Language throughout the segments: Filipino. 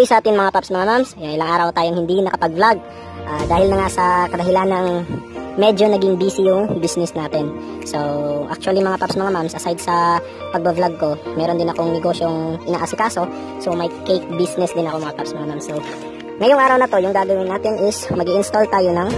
day sa atin mga paps mga mams. Ilang araw tayong hindi nakapag-vlog dahil na nga sa kadahilan ng medyo naging busy yung business natin. So actually mga paps mga mams, aside sa pagba-vlog ko, meron din akong negosyong inaasikaso. So may cake business din ako mga paps mga mams. So ngayong araw na to, yung gagawin natin is mag-i-install tayo ng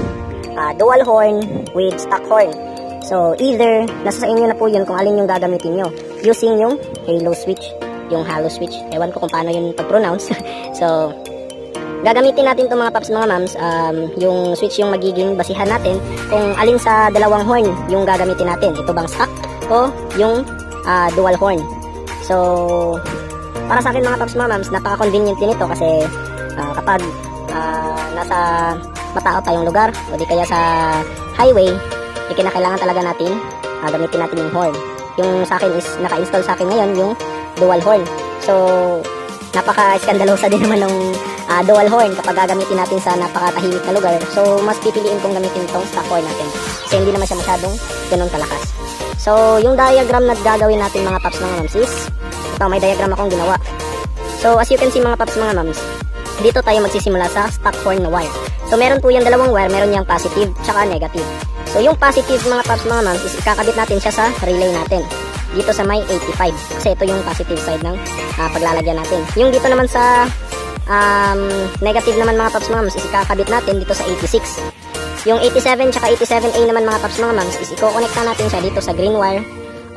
dual horn with stock horn. So either nasa sa inyo na po yun kung alin yung gagamitin nyo, using yung halo switch, yung halo switch, ewan ko kung paano yun pag-pronounce. So gagamitin natin itong mga paps mga mams, yung switch yung magiging basihan natin kung alin sa dalawang horn yung gagamitin natin, ito bang stock o yung dual horn. So para sa akin mga paps mga mams, napaka-convenient din ito kasi kapag nasa matao tayong lugar o di kaya sa highway, kinakailangan talaga natin gamitin natin yung horn. Yung sa akin is naka-install sa akin ngayon yung dual horn. So napaka-skandalosa din naman ng dual horn kapag gagamitin natin sa napakatahimik na lugar. So mas pipiliin kong gamitin itong stock horn natin kasi hindi naman siya masyadong ganun kalakas. So yung diagram na gagawin natin mga paps mga mams is ito, may diagram akong ginawa. So as you can see mga paps mga mams, dito tayo magsisimula sa stock horn na wire. So meron po yung dalawang wire, meron yung positive tsaka negative. So yung positive mga paps mga mams is ikakabit natin siya sa relay natin dito sa may 85 kasi ito yung positive side ng paglalagyan natin. Yung dito naman sa negative naman mga paps mga mams is ikakabit natin dito sa 86. Yung 87 tsaka 87A naman mga paps mga mams is i-connect natin siya dito sa green wire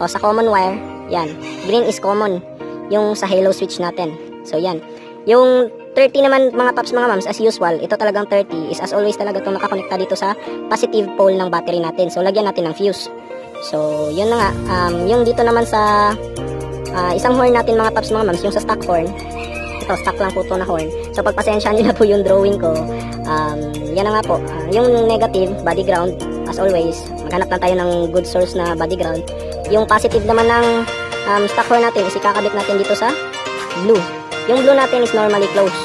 o sa common wire. Yan, green is common yung sa halo switch natin. So yan, yung 30 naman mga paps mga mams, as usual, ito talagang 30 is as always talaga itong nakakonekta dito sa positive pole ng battery natin. So lagyan natin ng fuse. So yun na nga, yung dito naman sa isang horn natin mga paps mga mams, yung sa stock horn, ito stock lang po ito na horn. So pagpasensya nila po yung drawing ko, yan na nga po, yung negative body ground, as always maghanap lang tayo ng good source na body ground. Yung positive naman ng stock horn natin is ikakabit natin dito sa blue. Yung blue natin is normally closed.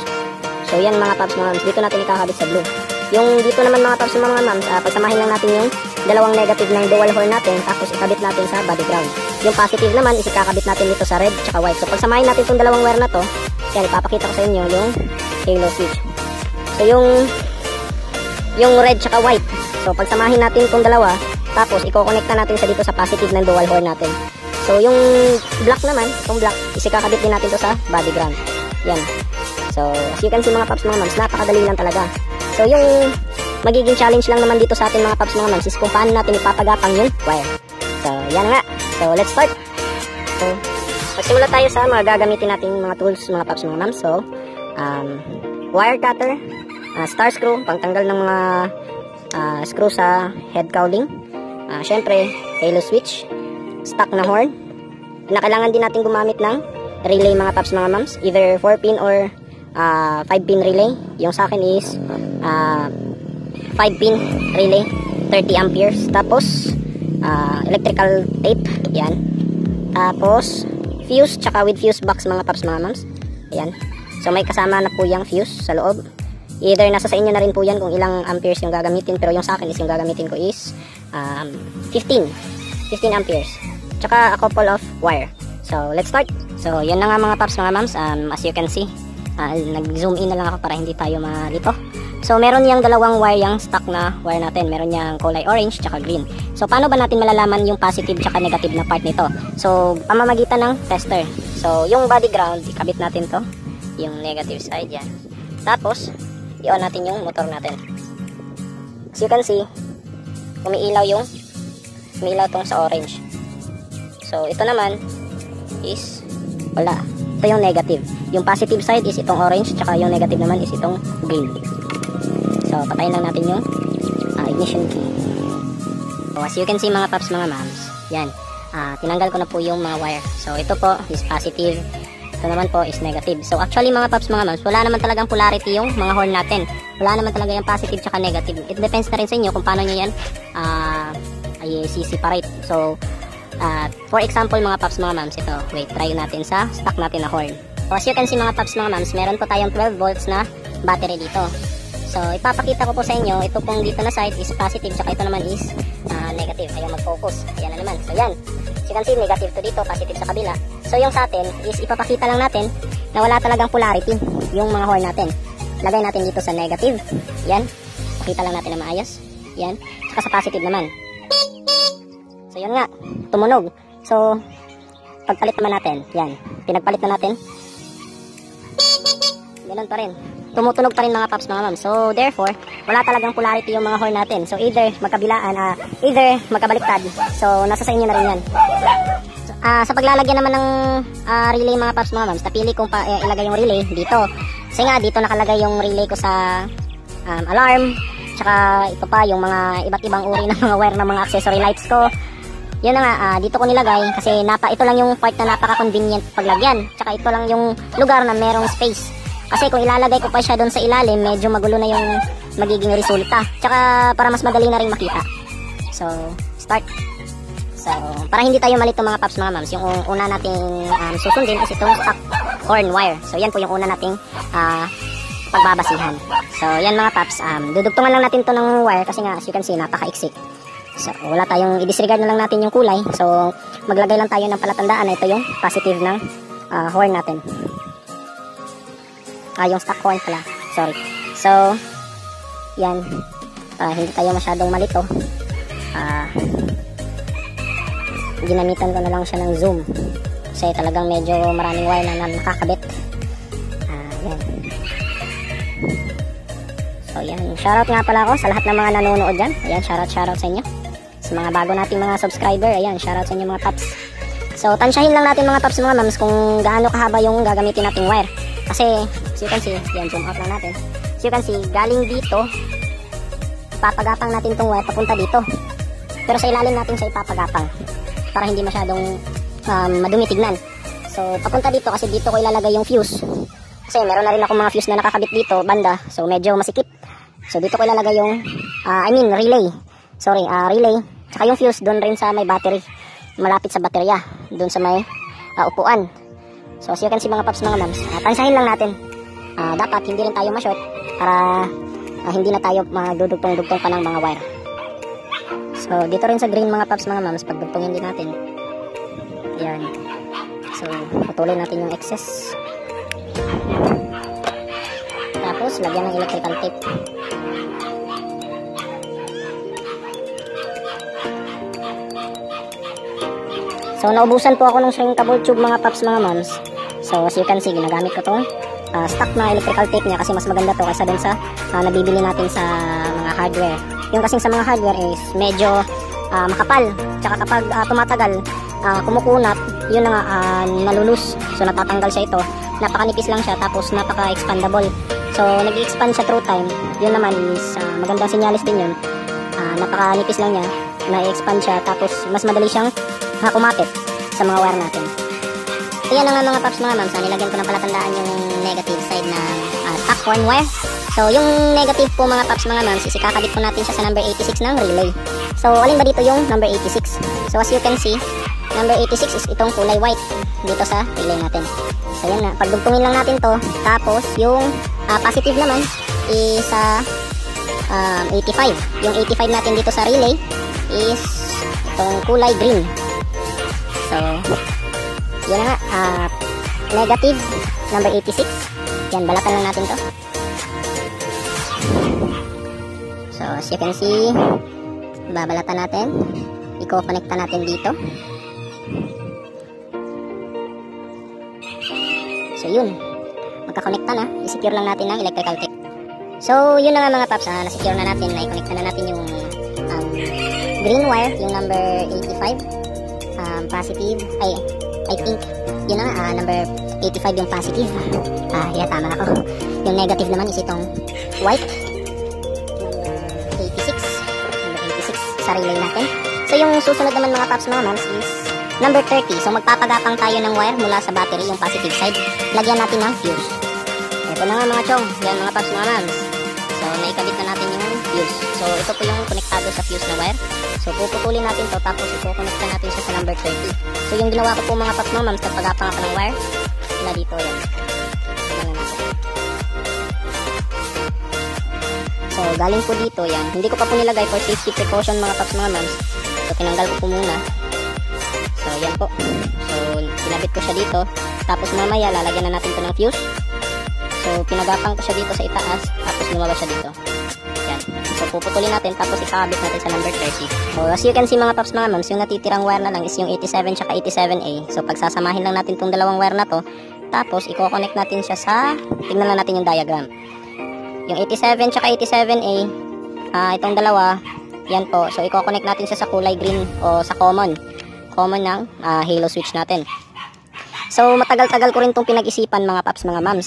So yan mga paps mga mams, dito natin ikakabit sa blue. Yung dito naman mga paps mga mams, pagsamahin lang natin yung dalawang negative ng dual horn natin, tapos ikabit natin sa body ground. Yung positive naman is ikakabit natin dito sa red tsaka white. So pagsamahin natin itong dalawang wire na to, yan ipapakita ko sa inyo yung halo switch. So yung red tsaka white, so pagsamahin natin itong dalawa, tapos i-connecta natin sa dito sa positive ng dual horn natin. So yung black naman, itong black is ikakabit din natin to sa body ground. Yan. So as you can see mga paps mga mams, napakadali lang talaga. So yung magiging challenge lang naman dito sa atin mga paps mga mams is kung paano natin ipapagapang yung wire. So yan nga. So let's start. So magsimula tayo sa mga gagamitin natin mga tools mga paps mga mams. So wire cutter, star screw, pangtanggal ng mga screw sa head cowling. Syempre halo switch, stock na horn. Kailangan din natin gumamit ng relay mga paps mga mams, either 4-pin or 5-pin relay. Yung sa akin is 5-pin relay, 30 amperes. Tapos electrical tape, yan. Tapos fuse, tsaka with fuse box mga paps mga mams. Ayan. So may kasama na po yung fuse sa loob. Either nasa sa inyo na rin po yan kung ilang amperes yung gagamitin, pero yung sa akin is yung gagamitin ko is 15 amperes. Tsaka a couple of wire. So let's start. So yun na nga mga paps mga mams, as you can see, nag-zoom in na lang ako para hindi tayo malito. So meron yung dalawang wire yung stock na wire natin, meron yung kulay orange tsaka green. So paano ba natin malalaman yung positive tsaka negative na part nito? So pamamagitan ng tester. So yung body ground, ikabit natin to, yung negative side yan. Tapos i-on natin yung motor natin. As you can see, umiilaw tong sa orange. So ito naman is wala. Ito yung negative. Yung positive side is itong orange, tsaka yung negative naman is itong green. So patayin lang natin yung ignition key. So as you can see mga paps mga mams, yan, tinanggal ko na po yung mga wire. So ito po is positive, ito naman po is negative. So actually mga paps mga mams, wala naman talagang polarity yung mga horn natin. Wala naman talaga yung positive tsaka negative. It depends na rin sa inyo kung paano nyo yan i-separate. So for example mga paps mga mams, ito, wait, try natin sa stock natin na horn. So as you can see mga paps mga mams, meron po tayong 12 volts na battery dito. So ipapakita ko po sa inyo, ito pong dito na side is positive, tsaka ito naman is negative. Ayaw mag-focus, ayan na naman. So yan, So you can see negative to dito, positive sa kabila. So yung sa atin is ipapakita lang natin na wala talagang polarity yung mga horn natin. Lagay natin dito sa negative. Yan. Pakita lang natin na maayos. Yan. Saka sa positive naman. So yun nga, tumunog. So pagpalit naman natin, yan. Pinagpalit na natin. Ganun pa rin. Tumutunog pa rin mga paps, mga ma'am. So therefore, wala talagang polarity yung mga horn natin. So either magkabilaan, either magkabaliktad. So nasa sa inyo na rin yan. So, sa paglalagyan naman ng relay mga paps, mga ma'am, napili kong ilagay yung relay dito. Kasi nga dito nakalagay yung relay ko sa alarm. Tsaka ito pa yung mga iba't ibang uri ng mga wire ng mga accessory lights ko. Yun na nga, dito ko nilagay kasi ito lang yung part na napaka-convenient paglagyan. Tsaka ito lang yung lugar na merong space. Kasi kung ilalagay ko pa siya doon sa ilalim, medyo magulo na yung magiging resulta. Tsaka para mas madali na rin makita. So, start. So, para hindi tayo malito mga paps, mga mams, yung una nating susundin is itong stock horn wire. So, yan po yung una nating pagbabasihan. So, yan mga paps, dudugtungan lang natin to ng wire kasi nga, as you can see, napaka-iksik. So, wala tayong, i-disregard na lang natin yung kulay. So, maglagay lang tayo ng palatandaan na ito yung positive ng horn natin. Yung stock horn pala. Sorry. So, yan. Hindi tayo masyadong malito. Ginamitan ko na lang siya ng zoom. Kasi talagang medyo maraming wire na nakakabit. Yan. So, yan. Shoutout nga pala ako sa lahat ng mga nanonood dyan. Ayan, shoutout sa inyo. Sa mga bago nating mga subscriber, ayan, shoutout sa inyo mga paps. So, tansyahin lang natin mga paps, mga mams, kung gaano kahaba yung gagamitin nating wire. Kasi, as you can see, yan, zoom out lang natin. As you can see, galing dito, ipapagapang natin itong wire papunta dito. Pero sa ilalim natin siya ipapagapang para hindi masyadong madumi tignan. So, papunta dito kasi dito ko ilalagay yung fuse. Kasi meron na rin ako mga fuse na nakakabit dito, banda. So, medyo masikip. So, dito ko ilalagay yung, relay. Sorry, relay. Saka yung fuse doon rin sa may battery. Malapit sa baterya. Doon sa may upuan. So, as you can see mga paps, mga mams, tansahin lang natin. Dapat hindi rin tayo ma-short para hindi na tayo magdudugtong-dugtong pa ng mga wire. So, dito rin sa green mga paps, mga mams, pagdugtongin din natin. Yan. So, putulin natin yung excess. Tapos, lagyan ng electrical tape. So, naubusan po ako ng shrinkable tube mga paps, mga moms. So, as you can see, ginagamit ko tong stock na electrical tape niya kasi mas maganda to kaysa dun sa nabibili natin sa mga hardware. Yung kasing sa mga hardware is medyo makapal. Tsaka kapag tumatagal, kumukunat, yun na nga, nalulus. So, natatanggal siya ito. Napakanipis lang siya, tapos napaka-expandable. So, nag-expand siya through time. Yun naman is magandang sinyalis din yun. Napakanipis lang niya, na-expand siya, tapos mas madali siyang kumapit sa mga wire natin. So yan na nga mga paps, mga mams, nilagyan ko ng palatandaan yung negative side ng stock horn wire. So yung negative po mga paps, mga mams, is ikakabit po natin siya sa number 86 ng relay. So alin ba dito yung number 86? So as you can see, number 86 is itong kulay white dito sa relay natin. So yan na, pagdugtungin lang natin to. Tapos yung positive naman is 85. Yung 85 natin dito sa relay is itong kulay green. So, yun na nga, negative, number 86. Yan, balatan lang natin to. So, as you can see, babalatan natin. I-connecta natin dito. So, yun. Magkakonekta na. I-secure lang natin ng electrical tape. So, yun na nga mga paps, na-secure na natin. Na-connecta na natin yung green wire, yung number 85. Positive, I think yun na nga, number 85 yung positive. Yeah, tama ako. Yung negative naman is itong white, number 86 sa relay natin. So yung susunod naman mga paps, mga mams, is number 30. So magpapagapang tayo ng wire mula sa battery, yung positive side. Lagyan natin ng fuse. Ito na nga mga chong, yan mga paps, mga mams. So naikabit na natin yung fuse. So ito po yung konektado sa fuse na wire. So puputulin natin to, tapos ipo-connecta natin siya sa number 30. So yung ginawa ko po mga paps, mga mams, nagpagapang ako ng wire na dito yan. So galing po dito yan. Hindi ko pa po nilagay for safety precaution mga paps, mga mams. So tinanggal ko po muna. So So yan po. So pinabit ko siya dito. Tapos mamaya lalagyan na natin ito ng fuse. So pinagapang ko siya dito sa itaas. Tapos lumabas siya dito. Yan. So puputulin natin tapos ikakabit natin sa number 30. So as you can see mga paps mga mams, yung natitirang wire na lang is yung 87 tsaka 87A. So pagsasamahin lang natin itong dalawang wire na to. Tapos i-connect natin siya sa, tingnan lang natin yung diagram. Yung 87 tsaka 87A, itong dalawa, yan po. So i-connect natin siya sa kulay green o sa common ng halo switch natin. So matagal-tagal ko rin itong pinag-isipan mga paps mga mams.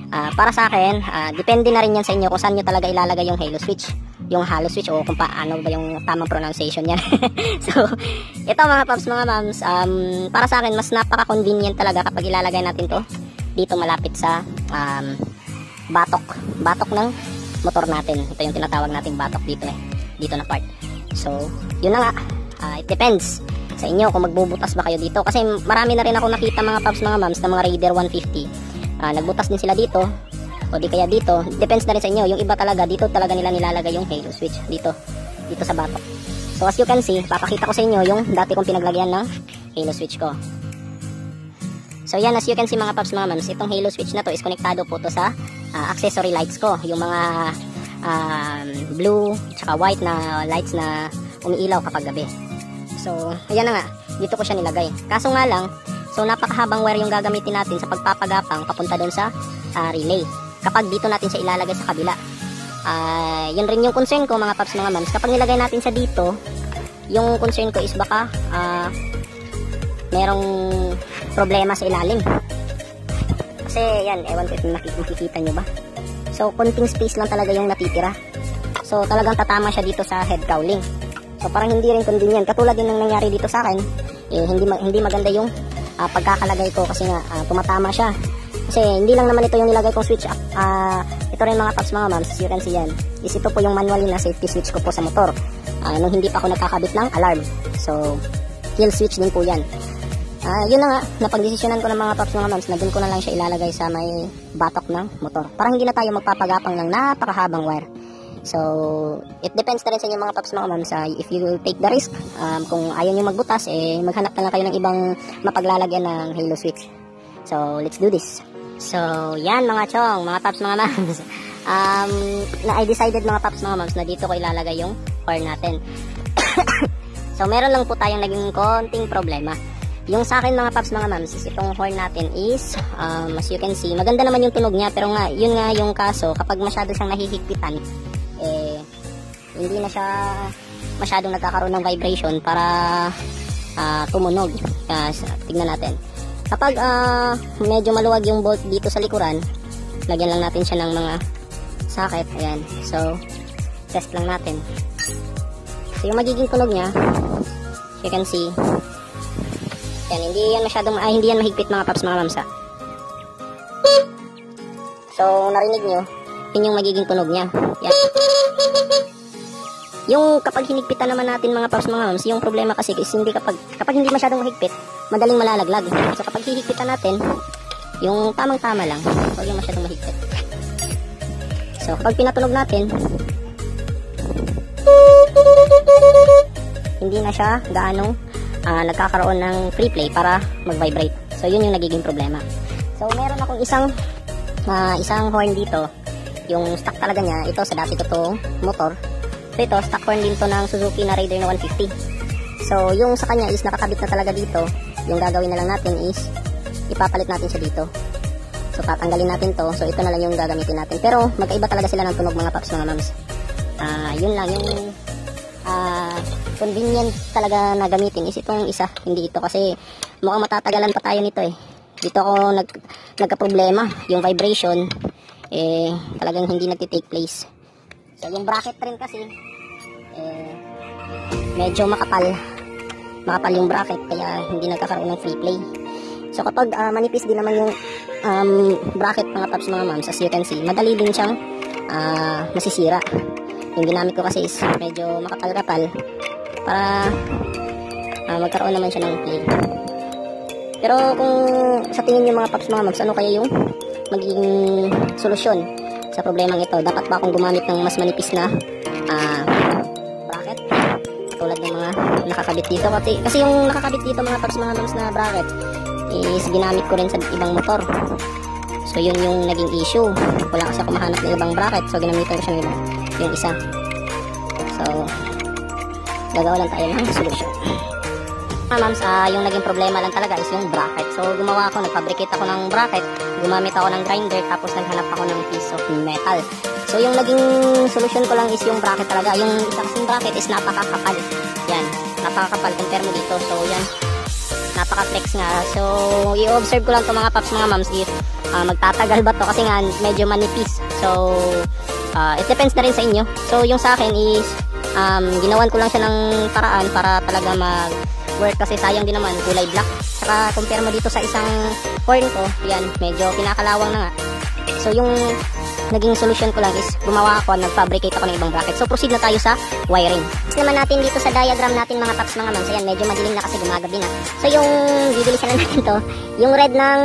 Para sa akin, depende na rin yan sa inyo kung saan nyo talaga ilalagay yung halo switch. Yung halo switch o kung paano ba yung tamang pronunciation yan. So ito mga paps mga mams, para sa akin mas napaka-convenient talaga kapag ilalagay natin to dito malapit sa batok ng motor natin. Ito yung tinatawag nating batok dito dito na part. So yun na nga, it depends sa inyo kung magbubutas ba kayo dito, kasi marami na rin ako nakita mga paps mga mams na mga Raider 150, nagbutas din sila dito o di kaya dito. Depends na rin sa inyo. Yung iba talaga dito talaga nila nilalagay yung halo switch dito sa batok. So as you can see, papakita ko sa inyo yung dati kong pinaglagyan ng halo switch ko. So yan, as you can see mga paps mga mams, itong halo switch na to is konektado po to sa accessory lights ko, yung mga blue tsaka white na lights na umiilaw kapag gabi. So ayan na nga, dito ko siya nilagay. Kaso nga lang, so napakahabang wire yung gagamitin natin sa pagpapagapang papunta doon sa relay kapag dito natin siya ilalagay sa kabila. Yun rin yung concern ko mga paps mga mams, kapag nilagay natin siya dito, yung concern ko is baka merong problema sa ilalim. Kasi yan, ewan ko kung makikita nyo ba. So konting space lang talaga yung natitira. So talagang tatama siya dito sa head cowling. So parang hindi rin convenient. Katulad din ng nangyari dito sa akin, hindi maganda yung pagkakalagay ko kasi nga tumatama siya. Kasi hindi lang naman ito yung nilagay kong switch. Ito rin mga paps mga mams, you can see yan. Ito po yung manual na safety switch ko po sa motor. Nung hindi pa ako nagkakabit ng alarm. So kill switch din po yan. Yun na nga, napagdesisyonan ko ng mga paps mga mams na dun ko na lang siya ilalagay sa may batok ng motor. Para hindi na tayo magpapagapang ng napakahabang wire. So it depends na rin sa inyo mga paps mga mams. If you will take the risk, kung ayaw nyo magbutas, maghanap na lang kayo ng ibang mapaglalagyan ng halo switch. So let's do this. So yan mga chong, mga paps mga mams, I decided mga paps mga mams na dito ko ilalagay yung wire natin. So meron lang po tayong naging konting problema. Yung sa akin mga paps mga mams, itong horn natin is, as you can see, maganda naman yung tunog niya, pero nga, yun nga yung kaso, kapag masyado siyang nahihigpitan, hindi na siya masyadong nagkakaroon ng vibration para tumunog. Tignan natin. Kapag medyo maluwag yung bolt dito sa likuran, lagyan lang natin siya ng mga socket. Ayan. So, test lang natin. So, yung magiging tunog niya, you can see, yan, hindi yan mahigpit mga paps mga mamsa. So narinig nyo, yun yung magiging tunog niya. Yan. Yung kapag hinigpitan naman natin mga paps mga mams, yung problema kasi is hindi kapag hindi masyadong mahigpit, madaling malalaglag. So kapag hihigpitan natin, yung tamang-tama lang, huwag yung masyadong mahigpit. So kapag pinatunog natin, hindi na siya gaanong nagkakaroon ng free play para mag-vibrate. So yun yung nagiging problema. So meron akong isang horn dito, yung stock talaga niya, ito sa dati ko to motor. So ito, stock horn din to ng Suzuki na Raider na 150. So yung sa kanya is nakakabit na talaga dito. Yung gagawin na lang natin is ipapalit natin siya dito. So tatanggalin natin to. So ito na lang yung gagamitin natin. Pero magkaiba talaga sila ng tunog mga paps mga mams. Yun lang yung convenient talaga na gamitin is itong isa, hindi ito, kasi mukhang matatagalan pa tayo nito Dito ako nagka-problema, yung vibration talagang hindi nagti-take place. So yung bracket rin kasi medyo makapal yung bracket, kaya hindi nagkakaroon ng free play. So kapag manipis din naman yung bracket mga paps mga mams, as you can see, madali din siyang masisira. Yung ginamit ko kasi is medyo makapal-kapal para magkaroon naman siya ng play. Pero kung sa tingin nyo mga paps mga mams, ano kaya yung magiging solusyon sa problemang ito? Dapat ba akong gumamit ng mas manipis na bracket? katulad ng mga nakakabit dito. Kasi yung nakakabit dito mga paps mga mams na bracket is ginamit ko rin sa ibang motor. So yun yung naging issue. Wala kasi ako mahanap ng ibang bracket. So ginamitan ko siya ng yung isa. So gagawa lang tayo ng solution. Mams, yung naging problema lang talaga is yung bracket. So gumawa ako, nagfabricate ako ng bracket, gumamit ako ng grinder, tapos naghanap ako ng piece of metal. So yung naging solution ko lang is yung bracket talaga. Yung isa kasing bracket is napakakapal. Yan, napakakapal compare mo dito. So yan, napaka-flex nga. So i-observe ko lang to mga paps mga mams if magtatagal ba to kasi nga medyo manipis. So it depends na rin sa inyo. So yung sa akin is ginawan ko lang siya ng paraan para talaga mag-work kasi sayang din naman kulay black. Saka compare mo dito sa isang horn ko, yan medyo pinakalawang na nga. So yung naging solution ko lang is gumawa ako, nag-fabricate ako ng ibang bracket. So proceed na tayo sa wiring. Tapos naman natin dito sa diagram natin mga paps mga mams. Ayan, medyo madilim na kasi gumagabi na. So yung bibilisan na natin to, yung red ng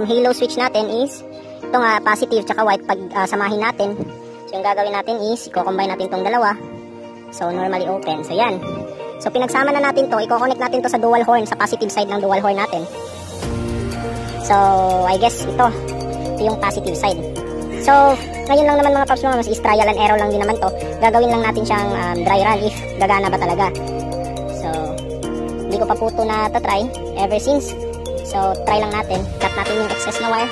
halo switch natin is ito nga positive tsaka white pag samahin natin. So yung gagawin natin is i-combine natin tong dalawa. So normally open. So yan. So pinagsama na natin to, i-connect natin to sa dual horn, sa positive side ng dual horn natin. So I guess ito yung positive side. So, ngayon lang naman mga paps mga mas is trial and error lang din naman to. Gagawin lang natin siyang dry run if gagana ba talaga. So, hindi ko pa po ito na try ever since. So, try lang natin. Cut natin yung excess na wire.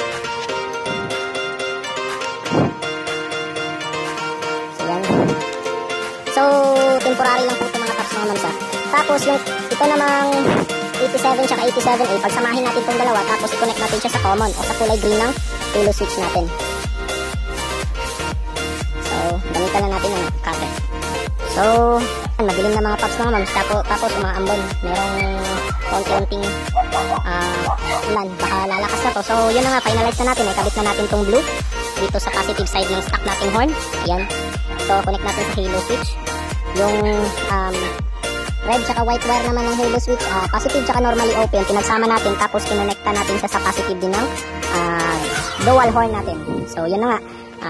So, yan. So, temporary lang po ito mga paps mga mamsa. Tapos, yung ito namang 87 tsaka 87A, pagsamahin natin itong dalawa, tapos i-connect natin siya sa common o sa kulay green ng halo switch natin. Gamitan lang natin ng cutter. So, madilim na mga paps mga mams. Tapos umaambon. Merong konti-konting ulan. Baka lalakas na to. So, yun na nga. Finalize na natin. Ikabit na natin tong blue dito sa positive side ng stock nating horn. Ayan. So, connect natin sa halo switch. Yung red tsaka white wire naman ng halo switch. Positive tsaka normally open. Pinagsama natin. Tapos, kinonekta natin siya sa positive din ng dual horn natin. So, yun na nga.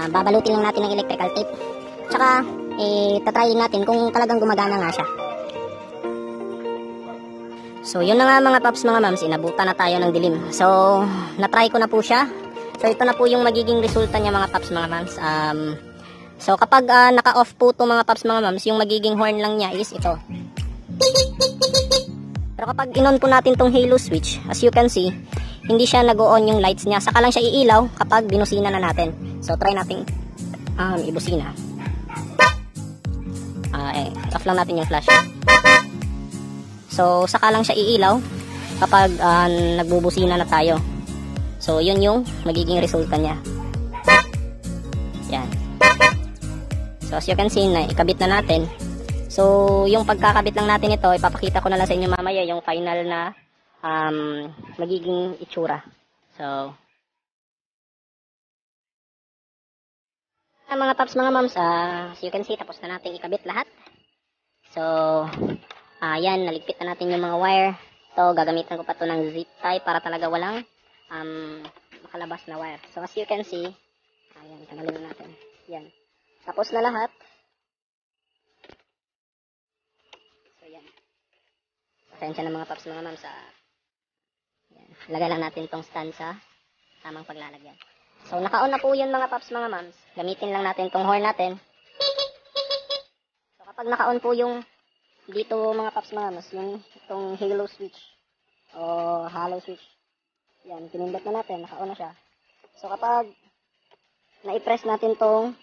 Babalutin lang natin ng electrical tape. Tsaka, tatry natin kung talagang gumagana nga siya. So, yun na nga mga paps mga mams. Inabutan na tayo ng dilim. So, natry ko na po siya. So, ito na po yung magiging resulta niya mga paps mga mams. So, kapag naka-off po to mga paps mga mams, yung magiging horn lang niya is ito. Pero kapag in-on po natin tong halo switch, as you can see, hindi siya nag-on yung lights niya. Saka lang siya iilaw kapag binusina na natin. So, try natin ibusina. Off lang natin yung flash. So, saka lang siya iilaw kapag nagbubusina na tayo. So, yun yung magiging resulta niya. Yan. So, as you can see, ikabit na natin. So, yung pagkakabit lang natin ito, ipapakita ko na lang sa inyo mamaya yung final na magiging itsura. So, mga paps, mga moms, as you can see, tapos na natin ikabit lahat. So, yan, naligpit na natin yung mga wire. So, gagamitan ko pa to ng zip tie para talaga walang makalabas na wire. So, as you can see, ayan, tanggalin na natin. Yan. Tapos na lahat. So, yan. Pasensya na mga paps, mga moms, lagay lang natin tong stand sa tamang paglalagyan. So, naka-on na po yun mga paps, mga mams. Gamitin lang natin tong horn natin. So, kapag naka-on po yung dito mga paps, mga mams, yung itong halo switch o hollow switch. Yan, pinindot na natin. Naka-on na siya. So, kapag na-i-press natin tong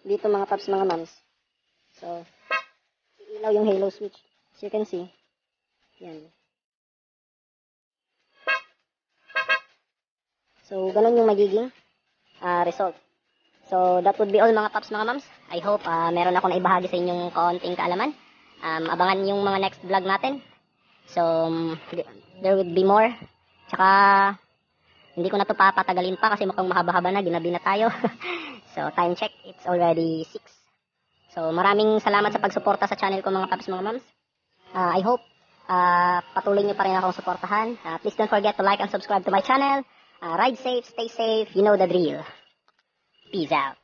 dito mga paps, mga mams. So, iilaw yung halo switch. As you can see. Yan. So, ganun yung magiging result. So, that would be all mga paps, mga mams. I hope meron ako na ibahagi sa inyong kaunting kaalaman. Abangan yung mga next vlog natin. So, there would be more. Tsaka, hindi ko na ito papatagalin pa kasi mukhang mahaba-haba na. Ginabi na tayo. So, time check. It's already 6. So, maraming salamat sa pagsuporta sa channel ko mga paps, mga mams. I hope patuloy nyo pa rin akong suportahan. Please don't forget to like and subscribe to my channel. Ride safe, stay safe, you know the drill. Peace out.